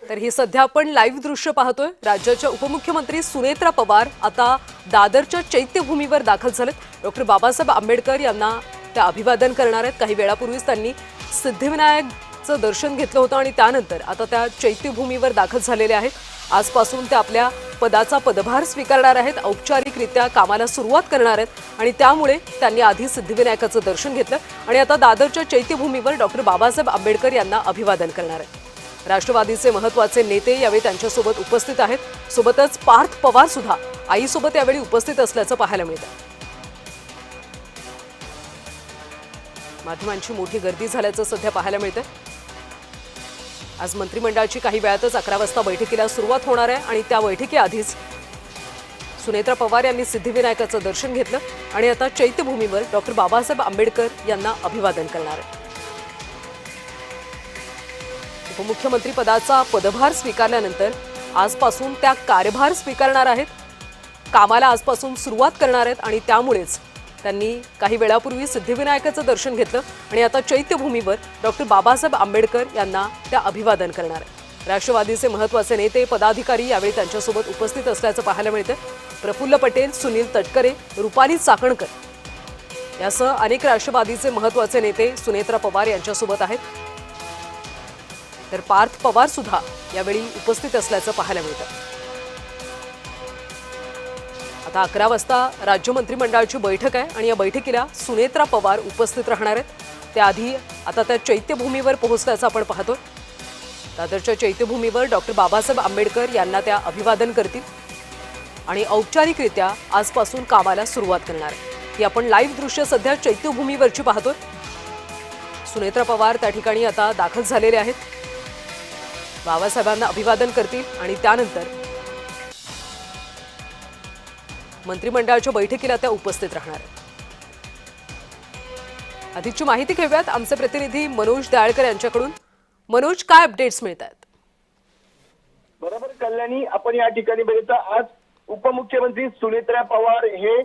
तर ही सध्या आपण लाईव्ह दृश्य पाहतोय। राज्याच्या उपमुख्यमंत्री सुनेत्रा पवार आता दादरच्या चैत्यभूमीवर दाखल झालेत। डॉक्टर बाबासाहेब आंबेडकर यांना त्या अभिवादन करणार आहेत। काही वेळापूर्वीच त्यांनी सिद्धिविनायकचं दर्शन घेतलं होतं आणि त्यानंतर आता त्या चैत्यभूमीवर दाखल झालेले आहेत। आजपासून ते आपल्या पदाचा पदभार स्वीकारणार आहेत, औपचारिकरित्या कामाला सुरुवात करणार आहेत आणि त्यामुळे त्यांनी आधी सिद्धिविनायकाचं दर्शन घेतलं आणि आता दादरच्या चैत्यभूमीवर डॉक्टर बाबासाहेब आंबेडकर यांना अभिवादन करणार आहेत। राष्ट्रवादीचे महत्त्वाचे नेते यावेळी त्यांच्यासोबत उपस्थित आहेत। सोबतच पार्थ पवार सुद्धा आईसोबत यावेळी उपस्थित असल्याचं पाहायला मिळतं। माध्यमांची मोठी गर्दी झाल्याचं सध्या पाहायला मिळतं। आज मंत्रिमंडळाची काही वेळातच 11 वाजता बैठकीला सुरुवात होणार आहे आणि त्या बैठकीआधीच सुनेत्रा पवार यांनी सिद्धिविनायकाचं दर्शन घेतलं आणि आता चैत्यभूमीवर डॉक्टर बाबासाहेब आंबेडकर यांना अभिवादन करणार आहेत। उपमुख्यमंत्री पदाचा पदभार स्वीकारल्यानंतर आजपासून त्या कार्यभार स्वीकारणार आहेत, कामाला आजपासून सुरुवात करणार आहेत आणि त्यामुळेच त्यांनी काही वेळापूर्वी सिद्धिविनायकाचं दर्शन घेतलं आणि आता चैत्यभूमीवर डॉक्टर बाबासाहेब आंबेडकर यांना त्या अभिवादन करणार आहेत। राष्ट्रवादीचे महत्त्वाचे नेते पदाधिकारी यावेळी त्यांच्यासोबत उपस्थित असल्याचं पाहायला मिळतं। प्रफुल्ल पटेल, सुनील तटकरे, रुपाली चाकणकर यासह अनेक राष्ट्रवादीचे महत्त्वाचे नेते सुनेत्रा पवार यांच्यासोबत आहेत। तर पार्थ पवार सुद्धा यावेळी उपस्थित असल्याचं पाहायला मिळतं। आता 11 वाजता राज्य मंत्रिमंडळाची बैठक आहे आणि या बैठकीला सुनेत्रा पवार उपस्थित राहणार आहेत। त्याआधी आता त्या चैत्यभूमीवर पोहोचल्याचं आपण पाहतोय। दादरच्या चैत्यभूमीवर डॉक्टर बाबासाहेब आंबेडकर यांना त्या अभिवादन करतील आणि औपचारिकरित्या आजपासून कामाला सुरुवात करणार आहे। ही आपण लाईव्ह दृश्य सध्या चैत्यभूमीवरची पाहतोय। सुनेत्रा पवार त्या ठिकाणी आता दाखल झालेले आहेत, बाबासाहेबांना अभिवादन करतील आणि त्यानंतर मंत्रिमंडळाच्या बैठकीला त्या उपस्थित राहणार आहेत। अधिकची माहिती घेऊयात आमचे प्रतिनिधी मनोज दयाळकर यांच्याकडून। मनोज, काय अपडेट्स मिळतात? बरोबर कल्याणी, आपण या ठिकाणी बघितलं आज उपमुख्यमंत्री सुनेत्रा पवार हे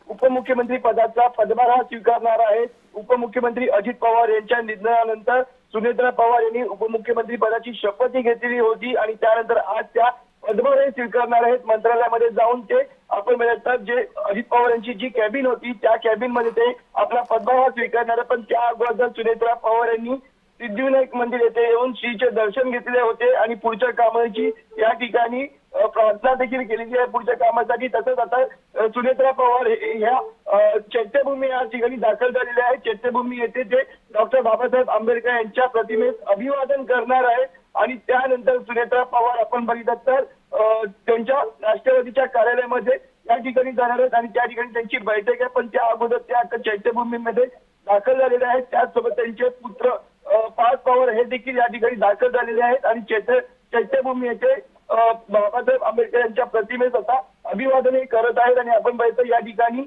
उपमुख्यमंत्री पदाचा पदभार स्वीकारणार आहेत। उपमुख्यमंत्री अजित पवार यांच्या निधनानंतर सुनेत्रा पवार यांनी उपमुख्यमंत्री पदाची शपथ घेतलेली होती आणि त्यानंतर आज त्या पदभार स्वीकारणार आहेत। मंत्रालयामध्ये जाऊन ते आपण म्हणतात जे अजित पवार यांची जी कॅबिन होती त्या कॅबिन मध्ये ते आपला पदभार स्वीकारणार आहे। पण त्या अगोदर सुनेत्रा पवार यांनी सिद्धिविनायक मंदिर येथे येऊन श्रीचे दर्शन घेतले होते आणि पुढच्या कामाची या ठिकाणी प्रार्थना देखील केलेली आहे पुढच्या कामासाठी। तसंच आता सुनेत्रा पवार ह्या चैत्यभूमी या ठिकाणी दाखल झालेले आहेत। चैत्यभूमी येथे ते डॉक्टर बाबासाहेब आंबेडकर यांच्या प्रतिमेस अभिवादन करणार आहेत आणि त्यानंतर सुनेत्रा पवार आपण बघितलं तर त्यांच्या राष्ट्रवादीच्या कार्यालयामध्ये या ठिकाणी जाणार आहेत आणि त्या ठिकाणी त्यांची बैठक आहे। पण त्या अगोदर त्या आता चैत्यभूमीमध्ये दाखल झालेले आहेत। त्याचसोबत त्यांचे पुत्र पार्थ पवार हे देखील या ठिकाणी दाखल झालेले आहेत आणि चैत्यभूमी येथे बाबासाहेब आंबेडकर यांच्या प्रतिमेस आता अभिवादन करत आहेत। आणि आपण बघितलं या ठिकाणी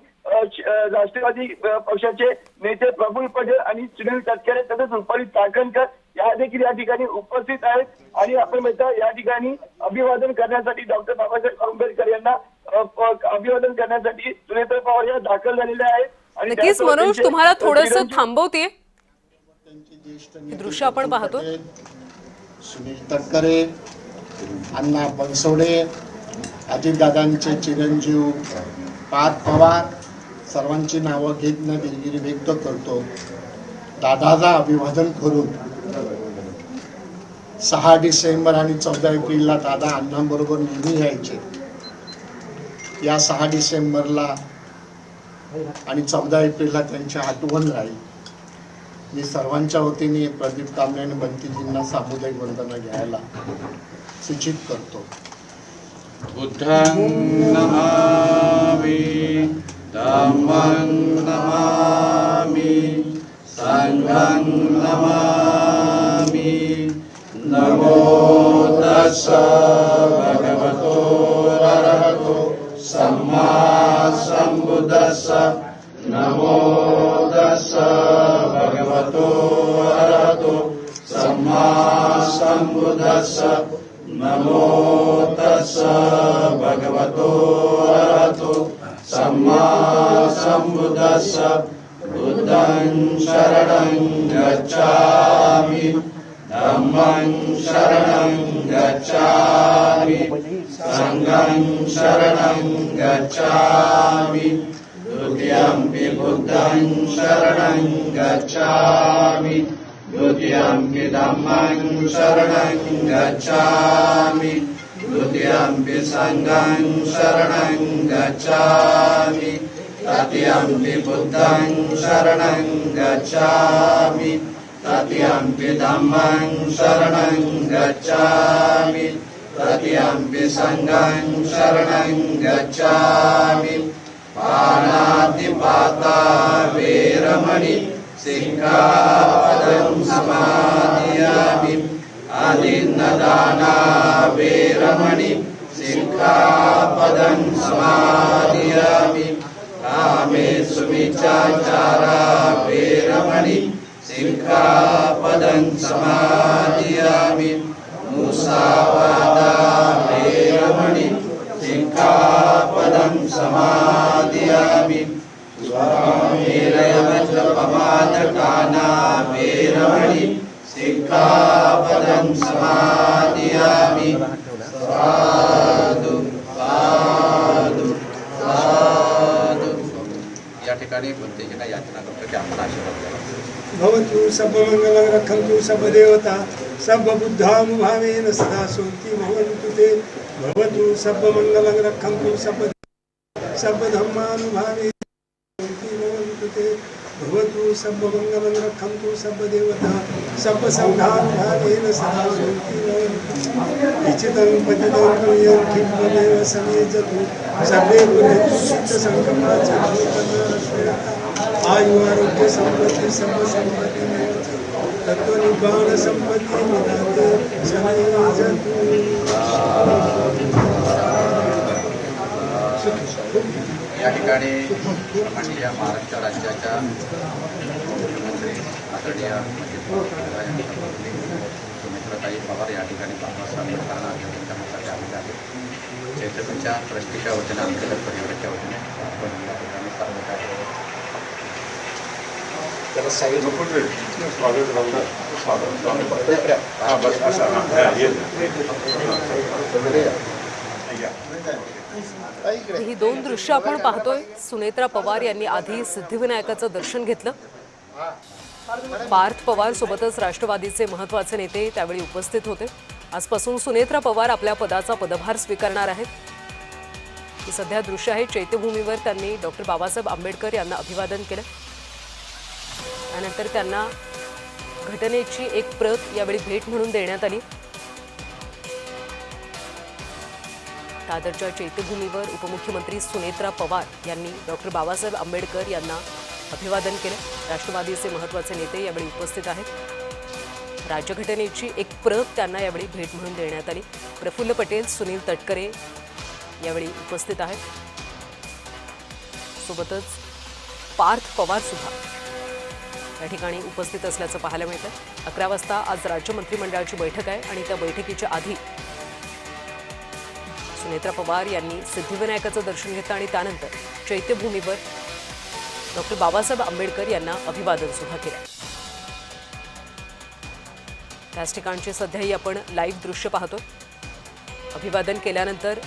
राष्ट्रवादी पक्षाचे नेते प्रफुल्ल पटेल आणि सुनील तटकरे तसेच रुपाली चाकणकर या देखील या ठिकाणी उपस्थित आहेत आणि आपण बघितलं या ठिकाणी अभिवादन करण्यासाठी डॉक्टर बाबासाहेब आंबेडकर यांना अभिवादन करण्यासाठी सुनेत्रा पवार या दाखल झालेल्या आहेत। आणि नक्कीच मनोज, तुम्हाला थोडंसं थांबवते, दृश्य आपण पाहतो। सुनील तटकरे, अण्णा बनसोडे, अजितदादांचे चिरंजीव पार्थ पवार सर्वांची नावं घेत न दिलगिरी व्यक्त करतो। दादाचा अभिवादन करून 6 डिसेंबर आणि 14 एप्रिलला दादा अण्णांबरोबर नेहमी यायचे। या 6 डिसेंबरला आणि 14 एप्रिलला त्यांची आठवण राहील। मी सर्वांच्या वतीने प्रदीप तांबे आणि बंटीजींना सामुदायिक वंदना घ्यायला सूचित करतो। बुद्धं नमामि, धम्मं नमामि, संघं नमामि। नमो तस्स भगवतो अरहतो सम्मा सम्बुद्धस्स। नमो तस्स भगवतो अरहतो सम्मा सम्बुद्धस्स। नमो तस्स भगवतो अरहतो सम्मा सम्बुद्धस्स। बुद्धं शरणं गच्छामि, धम्मं शरणं गच्छामि संघं शरणं गच्छामि द्वितीयंपि बुद्धं शरणं गच्छामि द्वितीयंपि धम्मं शरणं गच्छामि द्वितीयंपि संघं शरणं गच्छामि तृतीयंपि बुद्धं शरणं गच्छामि तृतीयंपि धम्मं शरणं गच्छामि तृतीयंपि संघं शरणं गच्छामि पाणातिपाता वेरमणि सिक्खापदं समादियामि आदिन्नदाना वेरमणि सिक्खापदं समादियामि कामेषु मिच्छाचारा वेरमणि सिक्खापदं समादियामि मुसावादा वेरमणि सिक्खापदं समादियामि स्वामेरयवज्रपमादकाना वेरमणि सिक्खापदं समादियामि साधु साधु साधु। या ठिकाणी प्रत्येकाला याचना करतो की आपण आशीर्वाद द्यावा। भवतु सर्वमंगलं रक्षन्तु सर्वदेवता सर्वबुद्धानुभावेन सदा शान्ति भवन्तु ते। भवतु सर्वमंगलं रक्षन्तु सर्वधर्मानुभावेन शान्ति भवन्तु ते। भवतु सर्वमंगलं रक्षन्तु सर्वदेवता सर्वसंघानुभावेन सदा शान्ति भवन्तु। इच्छितं पतितं तुल्यं किं समेजतु सर्वे गुणेषु चित्तसङ्गमाचरणश्रेयः आयु आरोग्य संपत्ति सर्व संपत्ति तत्व निब्बाण संपत्ति निदाते समेजतु। या ठिकाणी माननीय महाराष्ट्र राज्याच्या मुख्यमंत्री आदरणीय सुमित्राताई पवार या ठिकाणी बाबासाहेब आंबेडकरांना अभिवादन करण्यासाठी आलेले आहेत। चैत्यपूरच्या ट्रस्टीच्या वतीने अंतर्गत परिवाराच्या वतीने आपण या ठिकाणी ही दोन दृश्य आपण पाहतोय। सुनेत्रा पवार यांनी आधी सिद्धिविनायकाचं दर्शन घेतलं। पार्थ पवार सोबतच राष्ट्रवादीचे महत्त्वाचे नेते त्यावेळी उपस्थित होते। आजपासून सुनेत्रा पवार आपल्या पदाचा पदभार स्वीकारणार आहेत। ही सध्या दृश्य आहे। चैत्यभूमीवर त्यांनी डॉक्टर बाबासाहेब आंबेडकर यांना अभिवादन केलं। त्यानंतर त्यांना घटनेची एक प्रत यावेळी भेट म्हणून देण्यात आली। दादरच्या चैत्यभूमीवर उपमुख्यमंत्री सुनेत्रा पवार यांनी डॉक्टर बाबासाहेब आंबेडकर यांना अभिवादन केलं। राष्ट्रवादीचे महत्त्वाचे नेते यावेळी उपस्थित आहेत। राज्यघटनेची एक प्रत त्यांना यावेळी भेट म्हणून देण्यात आली। प्रफुल्ल पटेल, सुनील तटकरे यावेळी उपस्थित आहेत। सोबतच पार्थ पवार सुद्धा या ठिकाणी उपस्थित असल्याचं पाहायला मिळतं। 11 वाजता आज राज्य मंत्रिमंडळाची बैठक आहे आणि त्या बैठकीच्या आधी सुनेत्रा पवार यांनी सिद्धिविनायकाचं दर्शन घेतलं आणि त्यानंतर चैत्यभूमीवर डॉक्टर बाबासाहेब आंबेडकर यांना अभिवादन सुद्धा केलं। त्याच ठिकाणची सध्याही आपण लाईव्ह दृश्य पाहतो। अभिवादन केल्यानंतर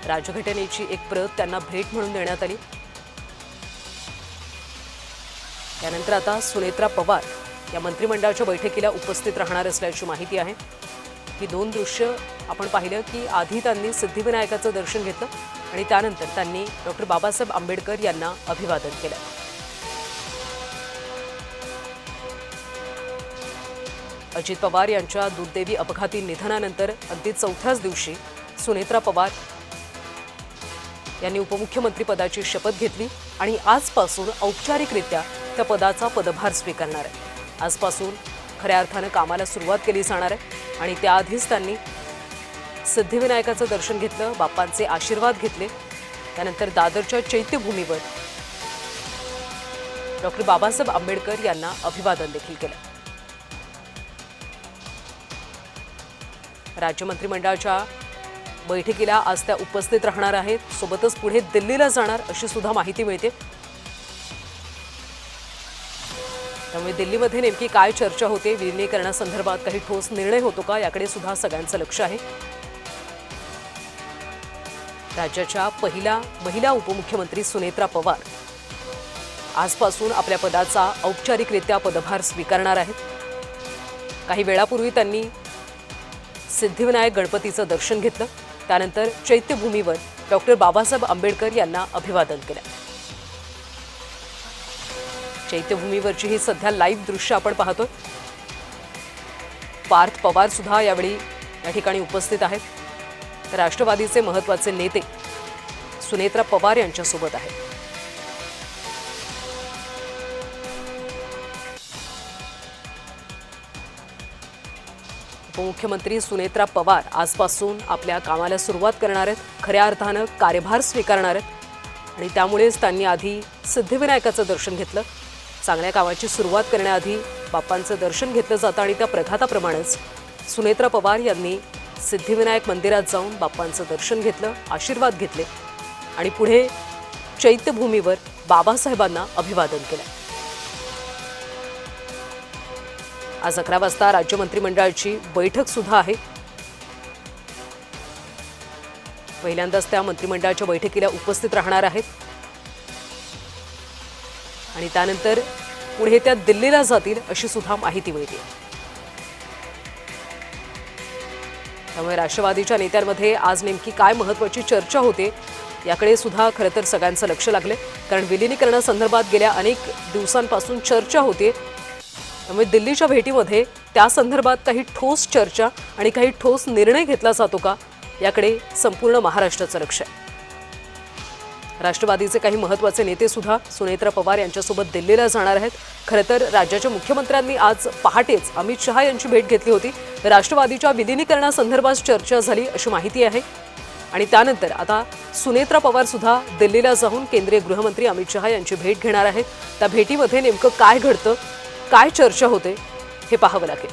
राज्यघटनेची एक प्रत त्यांना भेट म्हणून देण्यात आली। त्यानंतर आता सुनेत्रा पवार या मंत्रिमंडळाच्या बैठकीला उपस्थित राहणार असल्याची माहिती आहे। ही दोन दृश्य आपण पाहिलं की आधी त्यांनी सिद्धिविनायकाचं दर्शन घेतलं आणि त्यानंतर त्यांनी डॉक्टर बाबासाहेब आंबेडकर यांना अभिवादन केलं। अजित पवार यांच्या दुर्दैवी अपघाती निधनानंतर अगदी 4थ्याच दिवशी सुनेत्रा पवार यांनी उपमुख्यमंत्रीपदाची शपथ घेतली आणि आजपासून औपचारिकरित्या त्या पदाचा पदभार स्वीकारणार आहे। आजपासून खऱ्या अर्थानं कामाला सुरुवात केली जाणार आहे आणि त्याआधीच त्यांनी सिद्धिविनायकाचं दर्शन घेतलं, बाप्पांचे आशीर्वाद घेतले। त्यानंतर दादरच्या चैत्यभूमीवर डॉक्टर बाबासाहेब आंबेडकर यांना अभिवादन देखील केलं। राज्य मंत्रिमंडळाच्या बैठकीला आज त्या उपस्थित राहणार आहेत। सोबतच पुढे दिल्लीला जाणार अशी सुद्धा माहिती मिळते। त्यामुळे दिल्लीमध्ये नेमकी काय चर्चा होते, विलिनीकरणासंदर्भात काही ठोस निर्णय होतो का, याकडे सुद्धा सगळ्यांचं लक्ष आहे. राज्याच्या पहिल्या महिला उपमुख्यमंत्री सुनेत्रा पवार आजपासून आपल्या पदाचा औपचारिकरित्या पदभार स्वीकारणार आहेत. काही वेळापूर्वी त्यांनी सिद्धिविनायक गणपतीचं दर्शन घेतलं. त्यानंतर चैत्यभूमीवर डॉक्टर बाबासाहेब आंबेडकर यांना अभिवादन केलं. चैत्यभूमीवरची ही सध्या लाईव्ह दृश्य आपण पाहतोय. पार्थ पवार सुद्धा यावेळी या ठिकाणी उपस्थित आहेत. राष्ट्रवादीचे महत्त्वाचे नेते सुनेत्रा पवार यांच्यासोबत आहेत. उपमुख्यमंत्री सुनेत्रा पवार आजपासून आपल्या कामाला सुरुवात करणार आहेत. खऱ्या अर्थानं कार्यभार स्वीकारणार आहेत आणि त्यामुळेच त्यांनी आधी सिद्धिविनायकाचं दर्शन घेतलं. चांगल्या कामाची सुरुवात करण्याआधी बाप्पांचं दर्शन घेतलं जातं आणि त्या प्रघाताप्रमाणेच सुनेत्रा पवार यांनी सिद्धिविनायक मंदिरात जाऊन बाप्पांचं दर्शन घेतलं, आशीर्वाद घेतले आणि पुढे चैत्यभूमीवर बाबासाहेबांना अभिवादन केलं. आज 11 वाजता राज्य मंत्रिमंडळाची बैठक सुद्धा आहे. पहिल्यांदाच त्या मंत्रिमंडळाच्या बैठकीला उपस्थित राहणार आहेत आणि त्यानंतर पुढे त्या दिल्लीला जातील अशी सुद्धा माहिती मिळते. त्यामुळे राष्ट्रवादीच्या नेत्यांमध्ये आज नेमकी काय महत्त्वाची चर्चा होते याकडे सुद्धा खरं तर सगळ्यांचं लक्ष लागले. कारण विलिनीकरणासंदर्भात गेल्या अनेक दिवसांपासून चर्चा होते. त्यामुळे दिल्लीच्या भेटीमध्ये त्या संदर्भात काही ठोस चर्चा आणि काही ठोस निर्णय घेतला जातो का याकडे संपूर्ण महाराष्ट्राचं लक्ष आहे. राष्ट्रवादीचे काही महत्त्वाचे नेते सुद्धा सुनेत्रा पवार यांच्यासोबत दिल्लीला जाणार आहेत. खरं तर राज्याच्या मुख्यमंत्र्यांनी आज पहाटेच अमित शहा यांची भेट घेतली होती. राष्ट्रवादीच्या विलिनीकरणासंदर्भात चर्चा झाली अशी माहिती आहे आणि त्यानंतर आता सुनेत्रा पवार सुद्धा दिल्लीला जाऊन केंद्रीय गृहमंत्री अमित शहा यांची भेट घेणार आहेत. त्या भेटीमध्ये नेमकं काय घडतं, काय चर्चा होते हे पाहावं लागेल.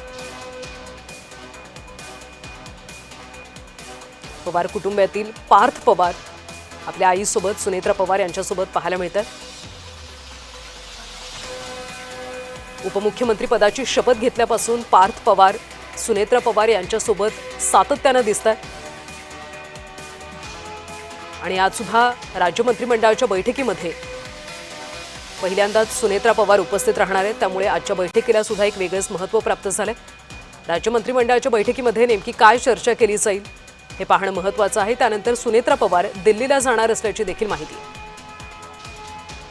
पवार कुटुंबातील पार्थ पवार आपल्या आईसोबत सुनेत्रा पवार यांच्यासोबत पाहायला मिळतात. उपमुख्यमंत्री पदाची शपथ घेतल्यापासून पार्थ पवार सुनेत्रा पवार यांच्यासोबत सातत्यानं दिसतात आणि आज सुद्धा राज्य मंत्रिमंडळाच्या बैठकीमध्ये पहिल्यांदाच सुनेत्रा पवार उपस्थित राहणार आहेत. त्यामुळे आजच्या बैठकीला सुद्धा एक वेगळंच महत्त्व प्राप्त झालंय. राज्य मंत्रिमंडळाच्या बैठकीमध्ये नेमकी काय चर्चा केली जाईल हे पाहणं महत्त्वाचं आहे. त्यानंतर सुनेत्रा पवार दिल्लीला जाणार असल्याची देखील माहिती आहे.